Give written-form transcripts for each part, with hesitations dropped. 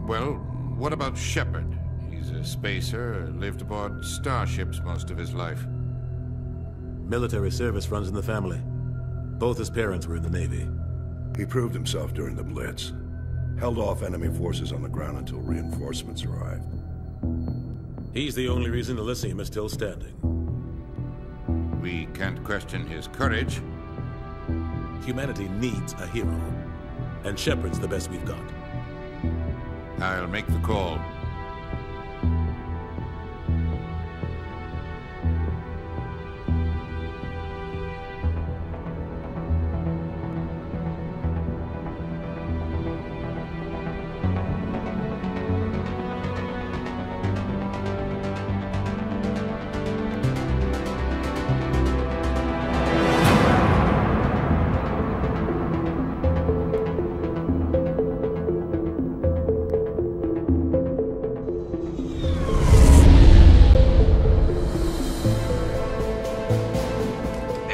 Well, what about Shepard? He's a spacer, lived aboard starships most of his life. Military service runs in the family. Both his parents were in the Navy. He proved himself during the Blitz. Held off enemy forces on the ground until reinforcements arrived. He's the only reason Elysium is still standing. We can't question his courage. Humanity needs a hero. And Shepard's the best we've got. I'll make the call.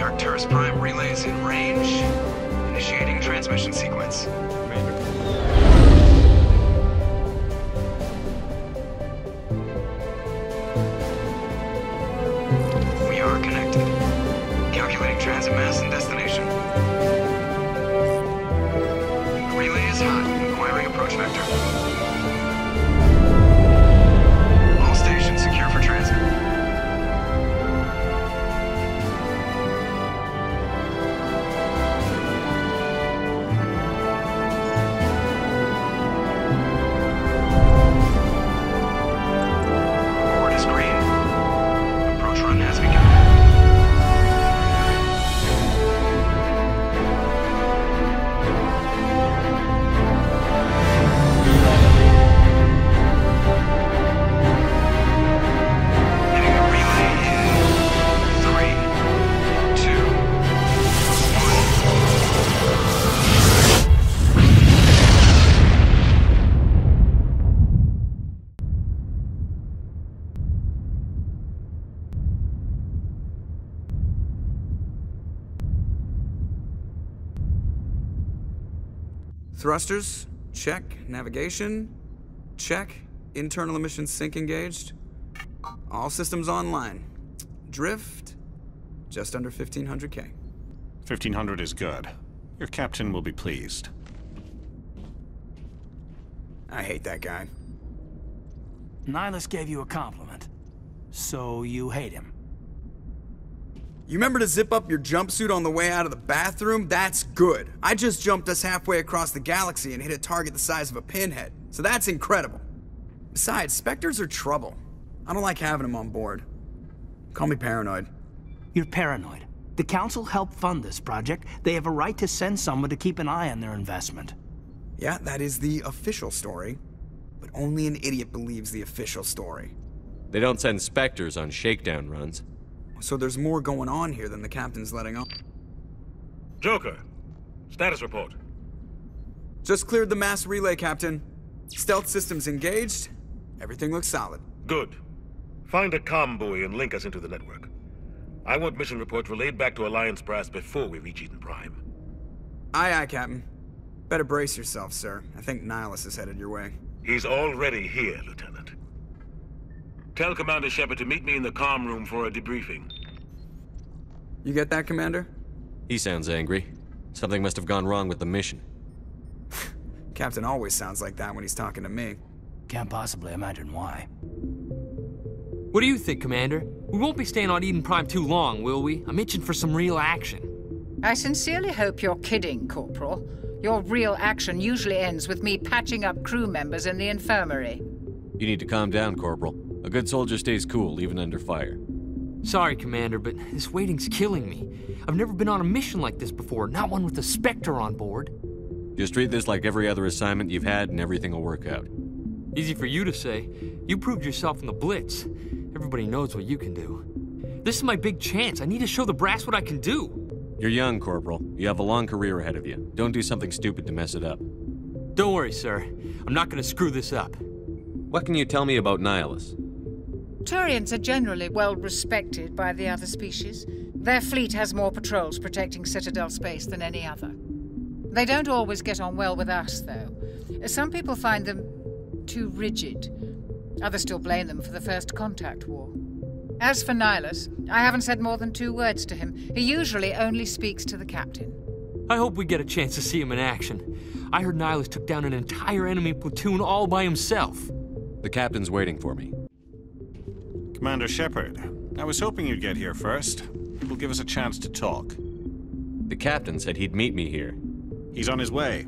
Arcturus Prime relays in range. Initiating transmission sequence. We are connected. Calculating transit mass and destination. The relay is hot. Acquiring approach vector. All stations secure for transit. Thrusters, check. Navigation, check. Internal emissions sync engaged. All systems online. Drift, just under 1,500K. 1,500 is good. Your captain will be pleased. I hate that guy. Nihilus gave you a compliment. So you hate him. You remember to zip up your jumpsuit on the way out of the bathroom? That's good. I just jumped us halfway across the galaxy and hit a target the size of a pinhead. So that's incredible. Besides, Spectres are trouble. I don't like having them on board. Call me paranoid. You're paranoid. The Council helped fund this project. They have a right to send someone to keep an eye on their investment. Yeah, that is the official story. But only an idiot believes the official story. They don't send Spectres on shakedown runs. So there's more going on here than the captain's letting on. Joker, status report. Just cleared the mass relay, Captain. Stealth systems engaged. Everything looks solid. Good. Find a comm buoy and link us into the network. I want mission reports relayed back to Alliance Brass before we reach Eden Prime. Aye, aye, Captain. Better brace yourself, sir. I think Nihilus is headed your way. He's already here, Lieutenant. Tell Commander Shepard to meet me in the comm room for a debriefing. You get that, Commander? He sounds angry. Something must have gone wrong with the mission. Captain always sounds like that when he's talking to me. Can't possibly imagine why. What do you think, Commander? We won't be staying on Eden Prime too long, will we? I'm itching for some real action. I sincerely hope you're kidding, Corporal. Your real action usually ends with me patching up crew members in the infirmary. You need to calm down, Corporal. A good soldier stays cool, even under fire. Sorry, Commander, but this waiting's killing me. I've never been on a mission like this before, not one with a Spectre on board. Just treat this like every other assignment you've had and everything will work out. Easy for you to say. You proved yourself in the Blitz. Everybody knows what you can do. This is my big chance. I need to show the brass what I can do. You're young, Corporal. You have a long career ahead of you. Don't do something stupid to mess it up. Don't worry, sir. I'm not gonna screw this up. What can you tell me about Nihilus? Turians are generally well respected by the other species. Their fleet has more patrols protecting Citadel space than any other. They don't always get on well with us, though. Some people find them too rigid. Others still blame them for the First Contact War. As for Nihilus, I haven't said more than 2 words to him. He usually only speaks to the captain. I hope we get a chance to see him in action. I heard Nihilus took down an entire enemy platoon all by himself. The captain's waiting for me. Commander Shepard, I was hoping you'd get here first. It will give us a chance to talk. The captain said he'd meet me here. He's on his way.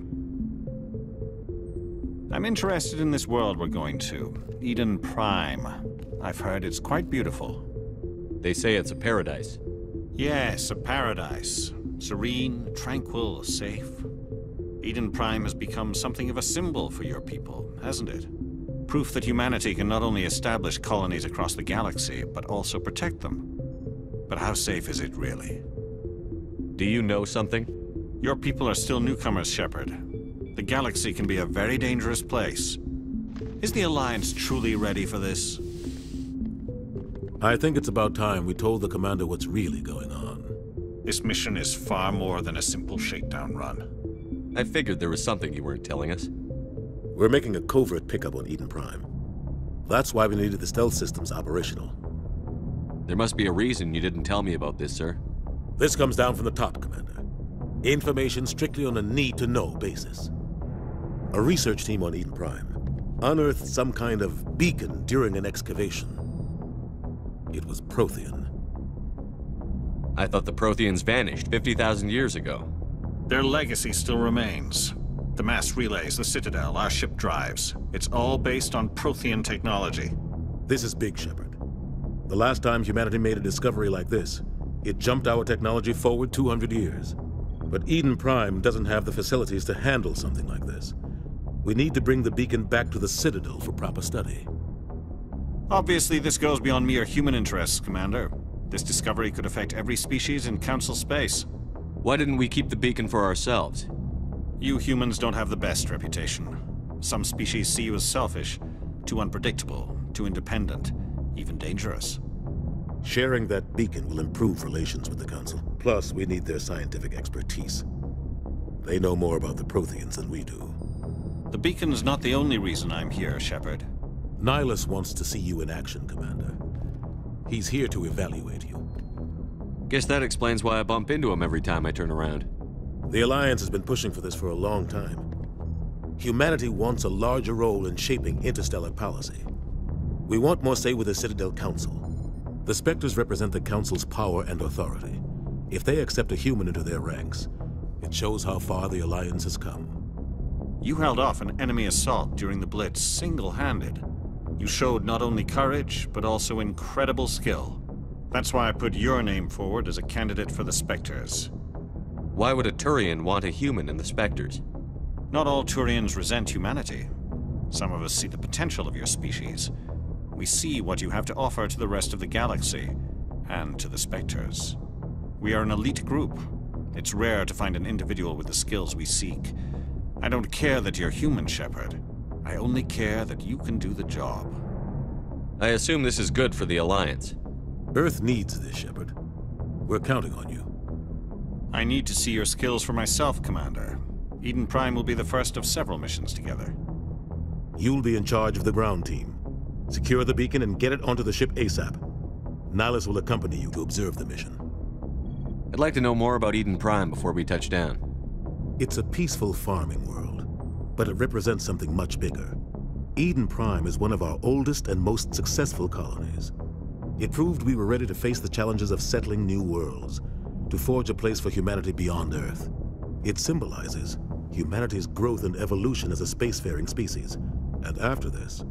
I'm interested in this world we're going to, Eden Prime. I've heard it's quite beautiful. They say it's a paradise. Yes, a paradise. Serene, tranquil, safe. Eden Prime has become something of a symbol for your people, hasn't it? Proof that humanity can not only establish colonies across the galaxy, but also protect them. But how safe is it really? Do you know something? Your people are still newcomers, Shepard. The galaxy can be a very dangerous place. Is the Alliance truly ready for this? I think it's about time we told the commander what's really going on. This mission is far more than a simple shakedown run. I figured there was something you weren't telling us. We're making a covert pickup on Eden Prime. That's why we needed the stealth systems operational. There must be a reason you didn't tell me about this, sir. This comes down from the top, Commander. Information strictly on a need-to-know basis. A research team on Eden Prime unearthed some kind of beacon during an excavation. It was Prothean. I thought the Protheans vanished 50,000 years ago. Their legacy still remains. The mass relays, the Citadel, our ship drives. It's all based on Prothean technology. This is big, Shepard. The last time humanity made a discovery like this, it jumped our technology forward 200 years. But Eden Prime doesn't have the facilities to handle something like this. We need to bring the beacon back to the Citadel for proper study. Obviously, this goes beyond mere human interests, Commander. This discovery could affect every species in Council space. Why didn't we keep the beacon for ourselves? You humans don't have the best reputation. Some species see you as selfish, too unpredictable, too independent, even dangerous. Sharing that beacon will improve relations with the Council. Plus, we need their scientific expertise. They know more about the Protheans than we do. The beacon's not the only reason I'm here, Shepard. Nihilus wants to see you in action, Commander. He's here to evaluate you. Guess that explains why I bump into him every time I turn around. The Alliance has been pushing for this for a long time. Humanity wants a larger role in shaping interstellar policy. We want more say with the Citadel Council. The Spectres represent the Council's power and authority. If they accept a human into their ranks, it shows how far the Alliance has come. You held off an enemy assault during the Blitz single-handed. You showed not only courage, but also incredible skill. That's why I put your name forward as a candidate for the Spectres. Why would a Turian want a human in the Spectres? Not all Turians resent humanity. Some of us see the potential of your species. We see what you have to offer to the rest of the galaxy, and to the Spectres. We are an elite group. It's rare to find an individual with the skills we seek. I don't care that you're human, Shepard. I only care that you can do the job. I assume this is good for the Alliance. Earth needs this, Shepard. We're counting on you. I need to see your skills for myself, Commander. Eden Prime will be the first of several missions together. You'll be in charge of the ground team. Secure the beacon and get it onto the ship ASAP. Nihilus will accompany you to observe the mission. I'd like to know more about Eden Prime before we touch down. It's a peaceful farming world, but it represents something much bigger. Eden Prime is one of our oldest and most successful colonies. It proved we were ready to face the challenges of settling new worlds, to forge a place for humanity beyond Earth. It symbolizes humanity's growth and evolution as a spacefaring species. And after this,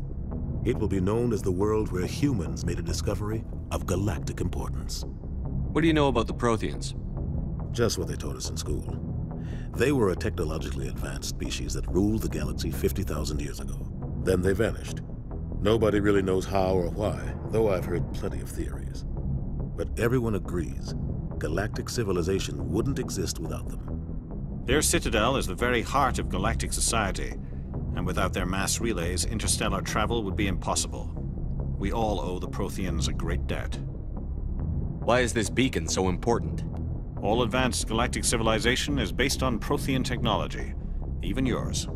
it will be known as the world where humans made a discovery of galactic importance. What do you know about the Protheans? Just what they taught us in school. They were a technologically advanced species that ruled the galaxy 50,000 years ago. Then they vanished. Nobody really knows how or why, though I've heard plenty of theories. But everyone agrees galactic civilization wouldn't exist without them. Their citadel is the very heart of galactic society, and without their mass relays, interstellar travel would be impossible. We all owe the Protheans a great debt. Why is this beacon so important? All advanced galactic civilization is based on Prothean technology, even yours.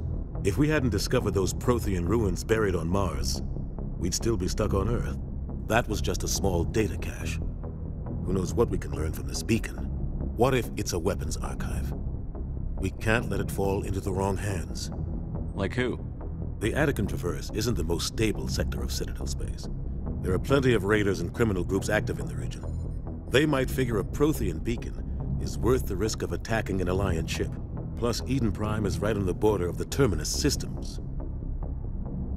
If we hadn't discovered those Prothean ruins buried on Mars, we'd still be stuck on Earth. That was just a small data cache. Who knows what we can learn from this beacon? What if it's a weapons archive? We can't let it fall into the wrong hands. Like who? The Attican Traverse isn't the most stable sector of Citadel space. There are plenty of raiders and criminal groups active in the region. They might figure a Prothean beacon is worth the risk of attacking an Alliance ship. Plus, Eden Prime is right on the border of the Terminus systems.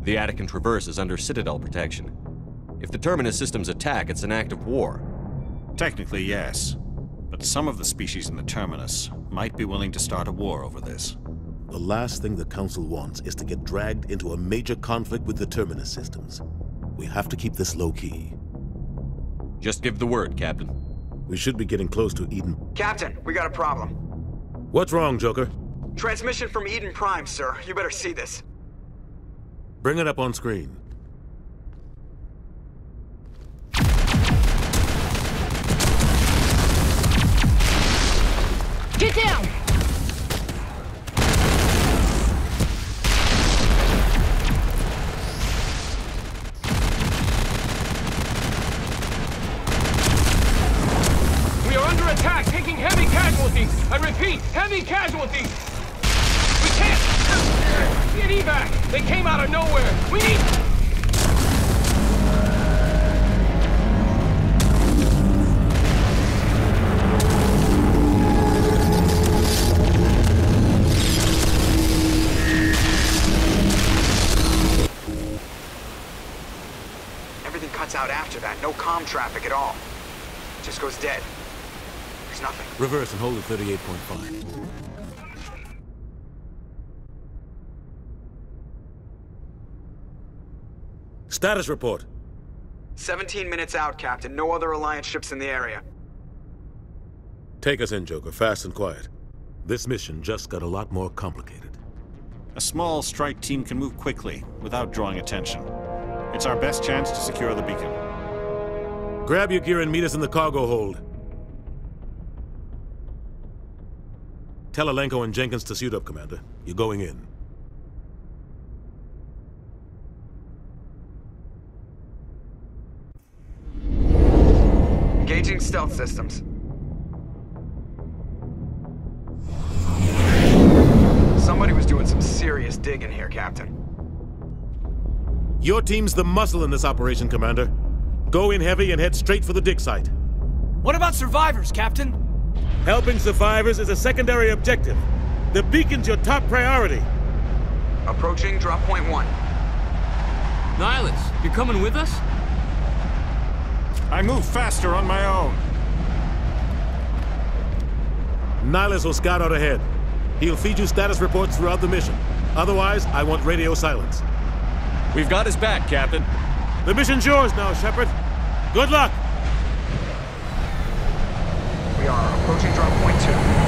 The Attican Traverse is under Citadel protection. If the Terminus systems attack, it's an act of war. Technically, yes. But some of the species in the Terminus might be willing to start a war over this. The last thing the Council wants is to get dragged into a major conflict with the Terminus systems. We have to keep this low-key. Just give the word, Captain. We should be getting close to Eden. Captain, we got a problem. What's wrong, Joker? Transmission from Eden Prime, sir. You better see this. Bring it up on screen. Get down! We are under attack, taking heavy casualties. I repeat, heavy casualties. We can't get evac. They came out of nowhere. We need... Everything cuts out after that. No comm traffic at all. Just goes dead. There's nothing. Reverse and hold at 38.5. Status report. 17 minutes out, Captain. No other Alliance ships in the area. Take us in, Joker, fast and quiet. This mission just got a lot more complicated. A small strike team can move quickly, without drawing attention. It's our best chance to secure the beacon. Grab your gear and meet us in the cargo hold. Tell Alenko and Jenkins to suit up, Commander. You're going in. Engaging stealth systems. Somebody was doing some serious digging here, Captain. Your team's the muscle in this operation, Commander. Go in heavy and head straight for the dig site. What about survivors, Captain? Helping survivors is a secondary objective. The beacon's your top priority. Approaching drop point 1. Nihilus, you're coming with us? I move faster on my own. Nihilus will scout out ahead. He'll feed you status reports throughout the mission. Otherwise, I want radio silence. We've got his back, Captain. The mission's yours now, Shepard. Good luck! We are approaching drop point 2.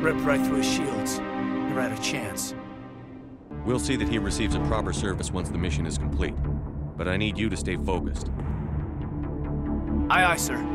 Ripped right through his shields. Never had a chance. We'll see that he receives a proper service once the mission is complete. But I need you to stay focused. Aye, aye, sir.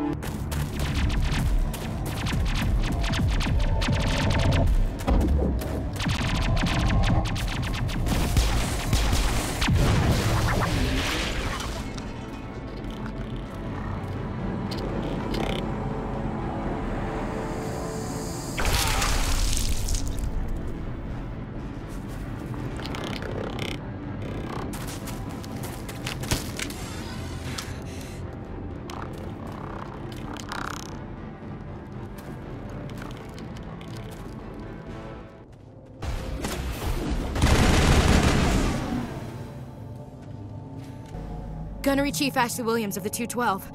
Gunnery Chief Ashley Williams of the 212.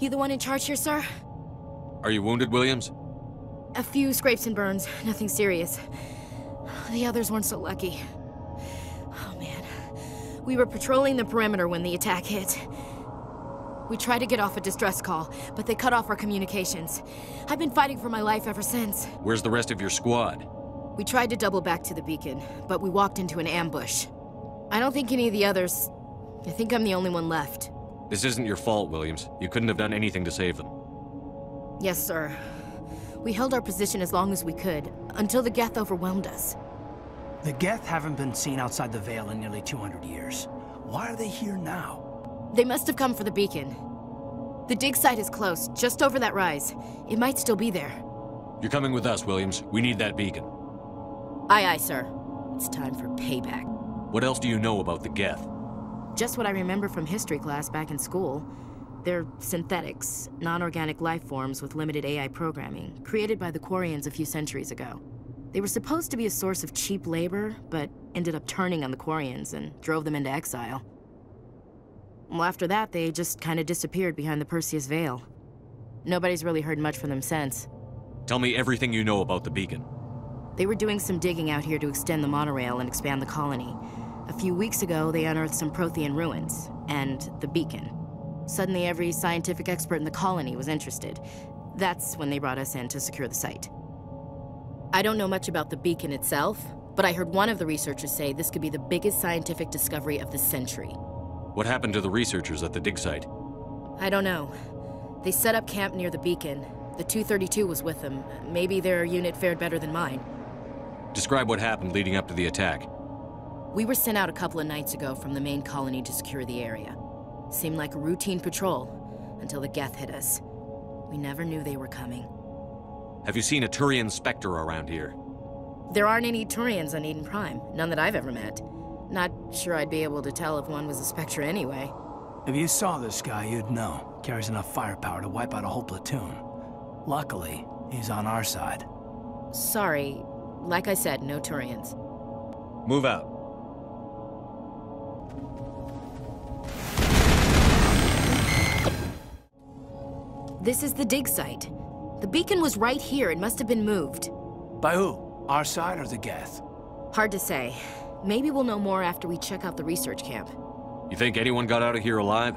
You the one in charge here, sir? Are you wounded, Williams? A few scrapes and burns, nothing serious. The others weren't so lucky. Oh, man. We were patrolling the perimeter when the attack hit. We tried to get off a distress call, but they cut off our communications. I've been fighting for my life ever since. Where's the rest of your squad? We tried to double back to the beacon, but we walked into an ambush. I don't think any of the others... I think I'm the only one left. This isn't your fault, Williams. You couldn't have done anything to save them. Yes, sir. We held our position as long as we could, until the Geth overwhelmed us. The Geth haven't been seen outside the Veil in nearly 200 years. Why are they here now? They must have come for the beacon. The dig site is close, just over that rise. It might still be there. You're coming with us, Williams. We need that beacon. Aye, aye, sir. It's time for payback. What else do you know about the Geth? Just what I remember from history class back in school. They're synthetics, non-organic life forms with limited AI programming, created by the Quarians a few centuries ago. They were supposed to be a source of cheap labor, but ended up turning on the Quarians and drove them into exile. Well, after that, they just kind of disappeared behind the Perseus Veil. Nobody's really heard much from them since. Tell me everything you know about the beacon. They were doing some digging out here to extend the monorail and expand the colony. A few weeks ago, they unearthed some Prothean ruins, and the beacon. Suddenly, every scientific expert in the colony was interested. That's when they brought us in to secure the site. I don't know much about the beacon itself, but I heard one of the researchers say this could be the biggest scientific discovery of the century. What happened to the researchers at the dig site? I don't know. They set up camp near the beacon. The 232 was with them. Maybe their unit fared better than mine. Describe what happened leading up to the attack. We were sent out a couple of nights ago from the main colony to secure the area. Seemed like a routine patrol, until the Geth hit us. We never knew they were coming. Have you seen a Turian Spectre around here? There aren't any Turians on Eden Prime. None that I've ever met. Not sure I'd be able to tell if one was a Spectre anyway. If you saw this guy, you'd know. Carries enough firepower to wipe out a whole platoon. Luckily, he's on our side. Sorry. Like I said, no Turians. Move out. This is the dig site. The beacon was right here. It must have been moved. By who? Our side or the Geth? Hard to say. Maybe we'll know more after we check out the research camp. You think anyone got out of here alive?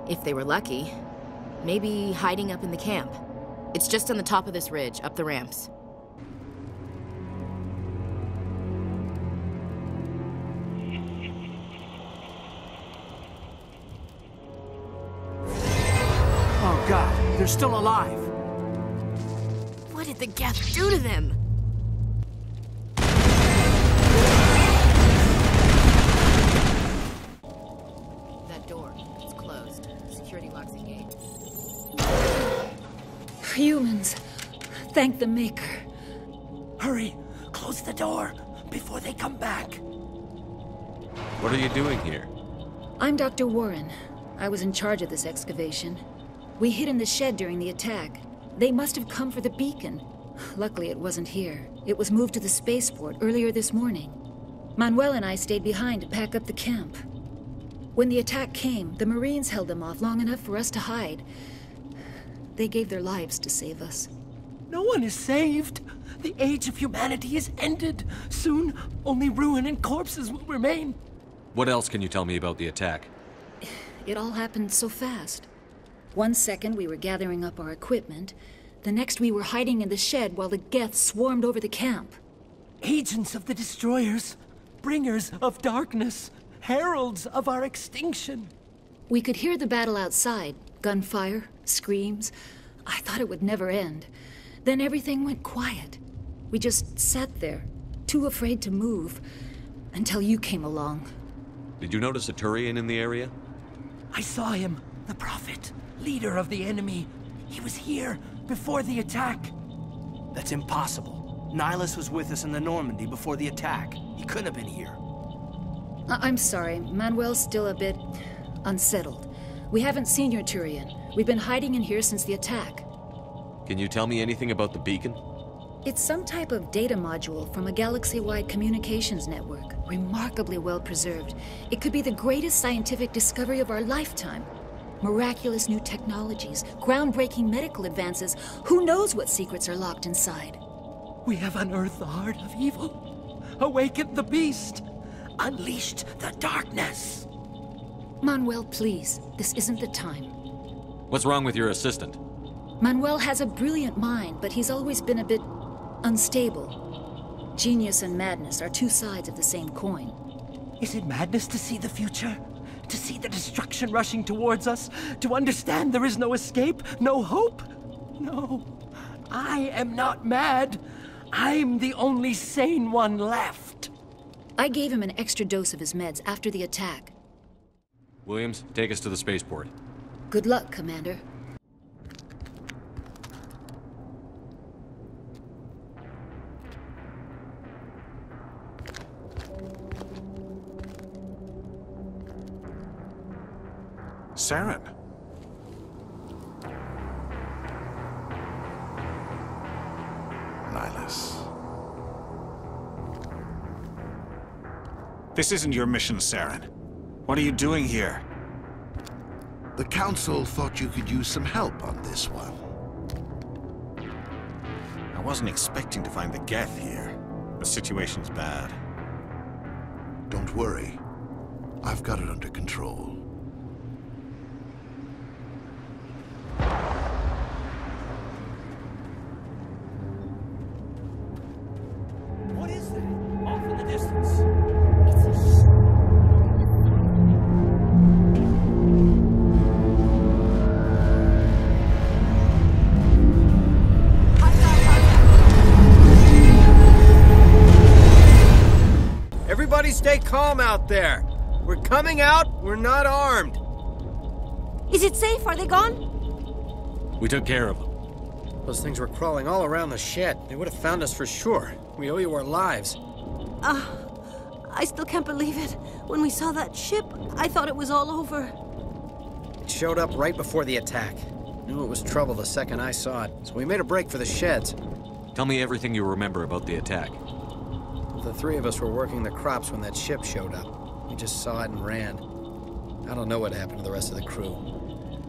If they were lucky. Maybe hiding up in the camp. It's just on the top of this ridge, up the ramps. Oh God, they're still alive. What did the Geth do to them? That door, it's closed. Security locks engaged. Humans, thank the Maker. Hurry, close the door before they come back. What are you doing here? I'm Dr. Warren. I was in charge of this excavation. We hid in the shed during the attack. They must have come for the beacon. Luckily, it wasn't here. It was moved to the spaceport earlier this morning. Manuel and I stayed behind to pack up the camp. When the attack came, the Marines held them off long enough for us to hide. They gave their lives to save us. No one is saved. The age of humanity is ended. Soon, only ruin and corpses will remain. What else can you tell me about the attack? It all happened so fast. 1 second we were gathering up our equipment. The next we were hiding in the shed while the Geth swarmed over the camp. Agents of the Destroyers, bringers of darkness, heralds of our extinction. We could hear the battle outside. Gunfire, screams. I thought it would never end. Then everything went quiet. We just sat there, too afraid to move, until you came along. Did you notice a Turian in the area? I saw him, the Prophet, leader of the enemy. He was here before the attack. That's impossible. Nihilus was with us in the Normandy before the attack. He couldn't have been here. I'm sorry. Manuel's still a bit unsettled. We haven't seen your Turian. We've been hiding in here since the attack. Can you tell me anything about the beacon? It's some type of data module from a galaxy-wide communications network. Remarkably well preserved. It could be the greatest scientific discovery of our lifetime. Miraculous new technologies, groundbreaking medical advances. Who knows what secrets are locked inside? We have unearthed the heart of evil. awakened the beast, unleashed the darkness. Manuel, please. This isn't the time. What's wrong with your assistant? Manuel has a brilliant mind, but he's always been a bit unstable. Genius and madness are two sides of the same coin. Is it madness to see the future? To see the destruction rushing towards us? To understand there is no escape? No hope? No. I am not mad. I'm the only sane one left. I gave him an extra dose of his meds after the attack. Williams, take us to the spaceport. Good luck, Commander. Saren. Nihilus. This isn't your mission, Saren. What are you doing here? The Council thought you could use some help on this one. I wasn't expecting to find the Geth here. The situation's bad. Don't worry. I've got it under control. What is that? Off in the distance. Everybody stay calm out there. We're coming out, we're not armed. Is it safe? Are they gone? We took care of them. Those things were crawling all around the shed. They would have found us for sure. We owe you our lives. I still can't believe it. When we saw that ship, I thought it was all over. It showed up right before the attack. Knew it was trouble the second I saw it, so we made a break for the sheds. Tell me everything you remember about the attack. The three of us were working the crops when that ship showed up. We just saw it and ran. I don't know what happened to the rest of the crew.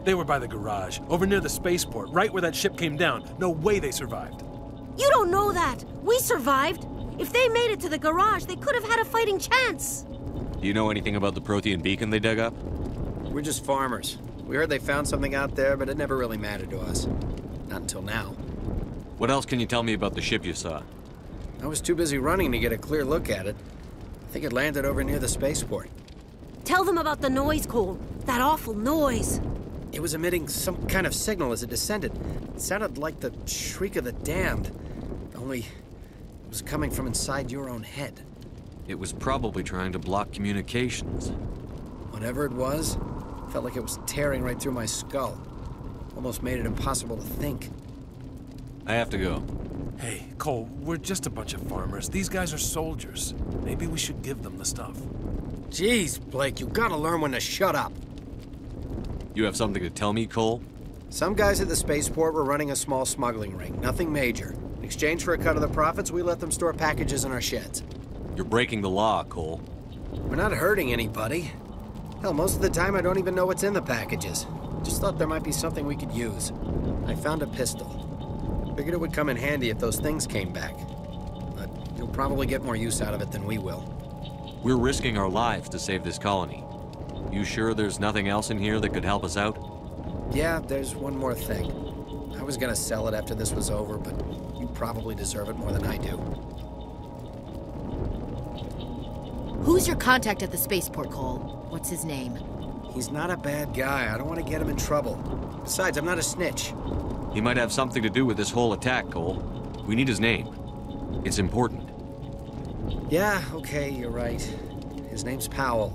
They were by the garage, over near the spaceport, right where that ship came down. No way they survived. You don't know that. We survived. If they made it to the garage, they could have had a fighting chance. Do you know anything about the Prothean beacon they dug up? We're just farmers. We heard they found something out there, but it never really mattered to us. Not until now. What else can you tell me about the ship you saw? I was too busy running to get a clear look at it. I think it landed over near the spaceport. Tell them about the noise, Cole. That awful noise. It was emitting some kind of signal as it descended. It sounded like the shriek of the damned. Only it was coming from inside your own head. It was probably trying to block communications. Whatever it was, felt like it was tearing right through my skull. Almost made it impossible to think. I have to go. Hey, Cole, we're just a bunch of farmers. These guys are soldiers. Maybe we should give them the stuff. Jeez, Blake, you gotta learn when to shut up. You have something to tell me, Cole? Some guys at the spaceport were running a small smuggling ring, nothing major. In exchange for a cut of the profits, we let them store packages in our sheds. You're breaking the law, Cole. We're not hurting anybody. Hell, most of the time I don't even know what's in the packages. Just thought there might be something we could use. I found a pistol. Figured it would come in handy if those things came back. But you'll probably get more use out of it than we will. We're risking our lives to save this colony. You sure there's nothing else in here that could help us out? Yeah, there's one more thing. I was gonna sell it after this was over, but you probably deserve it more than I do. Who's your contact at the spaceport, Cole? What's his name? He's not a bad guy. I don't want to get him in trouble. Besides, I'm not a snitch. He might have something to do with this whole attack, Cole. We need his name. It's important. Yeah, okay, you're right. His name's Powell.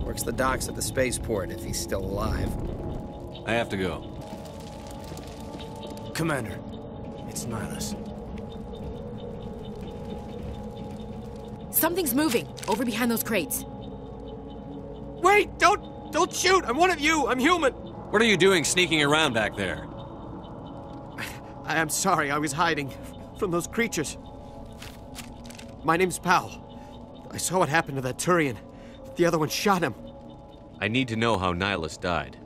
Works the docks at the spaceport, if he's still alive. I have to go. Commander, it's Nihilus. Something's moving, over behind those crates. Wait! Don't shoot! I'm one of you! I'm human! What are you doing sneaking around back there? I'm sorry, I was hiding from those creatures. My name's Powell. I saw what happened to that Turian. The other one shot him. I need to know how Nihilus died.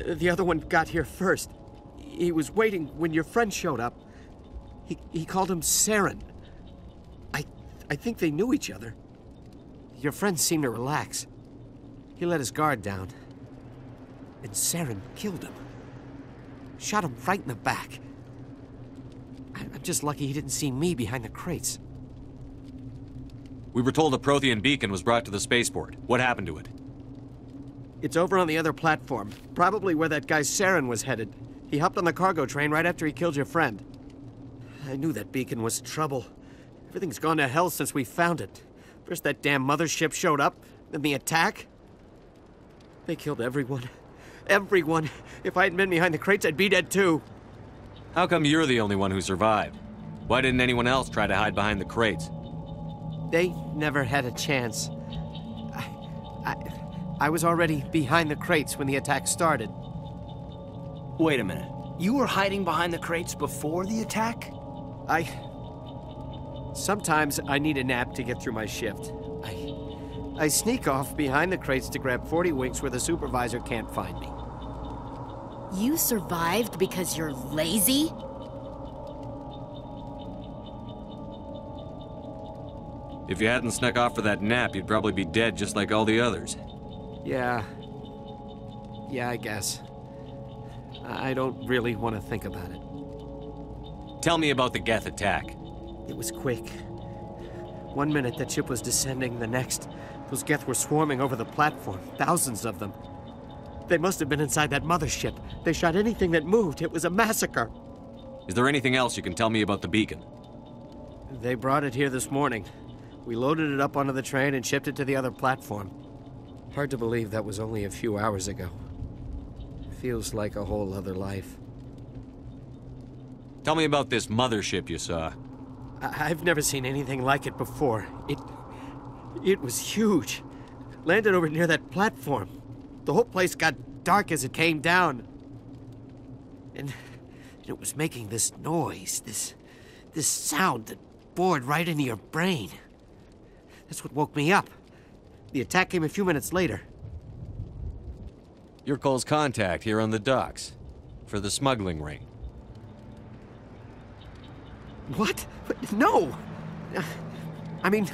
The other one got here first. He was waiting when your friend showed up. He called him Saren. I think they knew each other. Your friend seemed to relax. He let his guard down. And Saren killed him. Shot him right in the back. I'm just lucky he didn't see me behind the crates. We were told a Prothean beacon was brought to the spaceport. What happened to it? It's over on the other platform. Probably where that guy Saren was headed. He hopped on the cargo train right after he killed your friend. I knew that beacon was trouble. Everything's gone to hell since we found it. First that damn mothership showed up, then the attack. They killed everyone. Everyone. If I hadn't been behind the crates, I'd be dead too. How come you're the only one who survived? Why didn't anyone else try to hide behind the crates? They never had a chance. I was already behind the crates when the attack started. Wait a minute. You were hiding behind the crates before the attack? Sometimes I need a nap to get through my shift. I sneak off behind the crates to grab 40 winks where the supervisor can't find me. You survived because you're lazy? If you hadn't snuck off for that nap, you'd probably be dead just like all the others. Yeah, I guess. I don't really want to think about it. Tell me about the Geth attack. It was quick. 1 minute that ship was descending, the next, those Geth were swarming over the platform, thousands of them. They must have been inside that mothership. They shot anything that moved. It was a massacre. Is there anything else you can tell me about the beacon? They brought it here this morning. We loaded it up onto the train and shipped it to the other platform. Hard to believe that was only a few hours ago. Feels like a whole other life. Tell me about this mothership you saw. I've never seen anything like it before. It was huge. Landed over near that platform. The whole place got dark as it came down. And it was making this noise, this sound that bored right into your brain. That's what woke me up. The attack came a few minutes later. You're Cole's contact here on the docks. For the smuggling ring. What? No! I mean,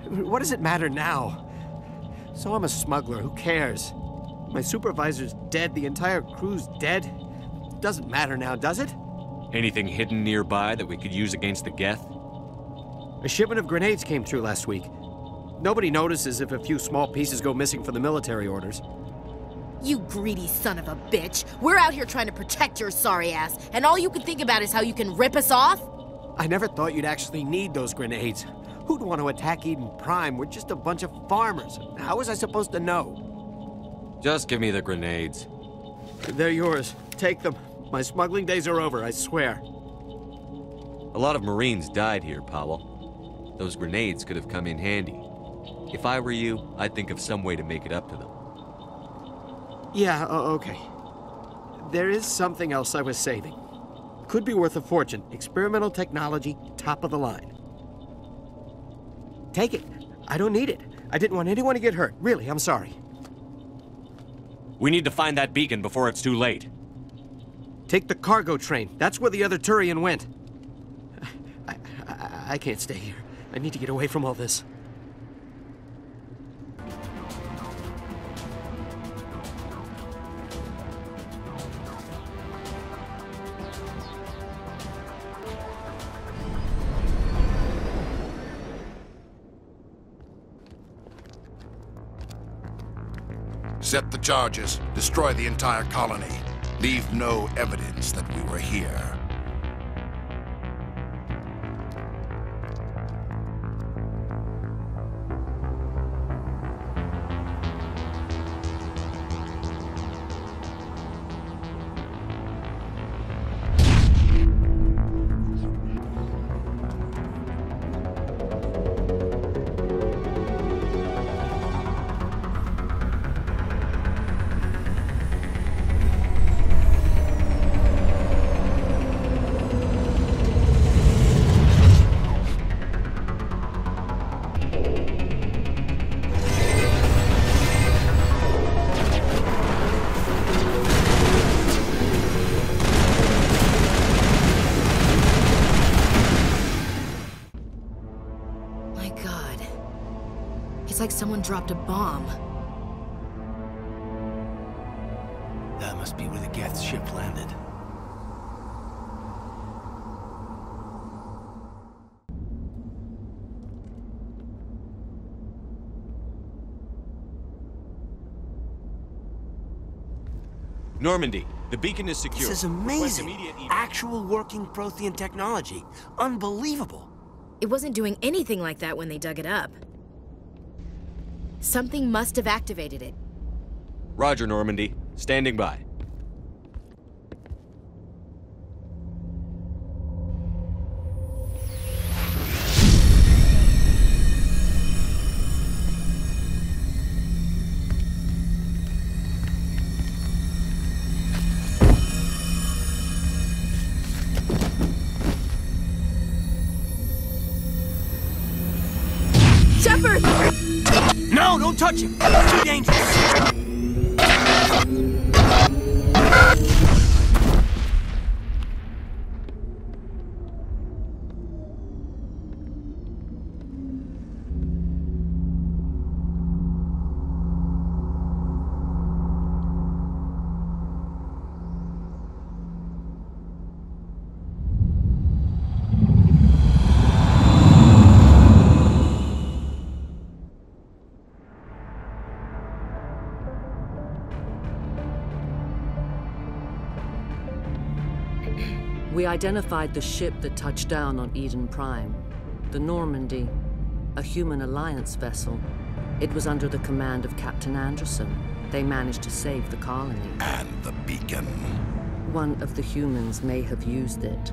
what does it matter now? So I'm a smuggler, who cares? My supervisor's dead, the entire crew's dead. Doesn't matter now, does it? Anything hidden nearby that we could use against the Geth? A shipment of grenades came through last week. Nobody notices if a few small pieces go missing from the military orders. You greedy son of a bitch. We're out here trying to protect your sorry ass, and all you can think about is how you can rip us off? I never thought you'd actually need those grenades. Who'd want to attack Eden Prime? We're just a bunch of farmers. How was I supposed to know? Just give me the grenades. They're yours. Take them. My smuggling days are over, I swear. A lot of Marines died here, Powell. Those grenades could have come in handy. If I were you, I'd think of some way to make it up to them. Yeah, okay. There is something else I was saving. Could be worth a fortune. Experimental technology, top of the line. Take it. I don't need it. I didn't want anyone to get hurt. Really, I'm sorry. We need to find that beacon before it's too late. Take the cargo train. That's where the other Turian went. I can't stay here. I need to get away from all this. Set the charges. Destroy the entire colony. Leave no evidence that we were here. Looks like someone dropped a bomb. That must be where the Geth's ship landed. Normandy, the beacon is secure. This is amazing. Actual working Prothean technology. Unbelievable. It wasn't doing anything like that when they dug it up. Something must have activated it. Roger, Normandy. Standing by. Shepard! No, don't touch him! It's too dangerous! We identified the ship that touched down on Eden Prime, the Normandy, a human alliance vessel. It was under the command of Captain Anderson. They managed to save the colony. And the beacon. One of the humans may have used it.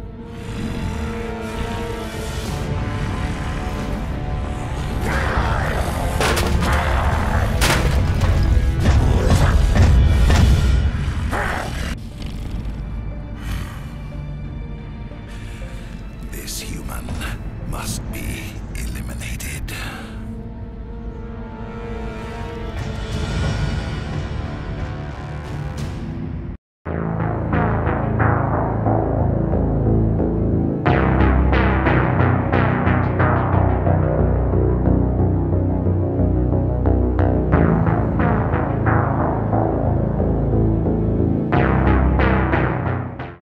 This human must be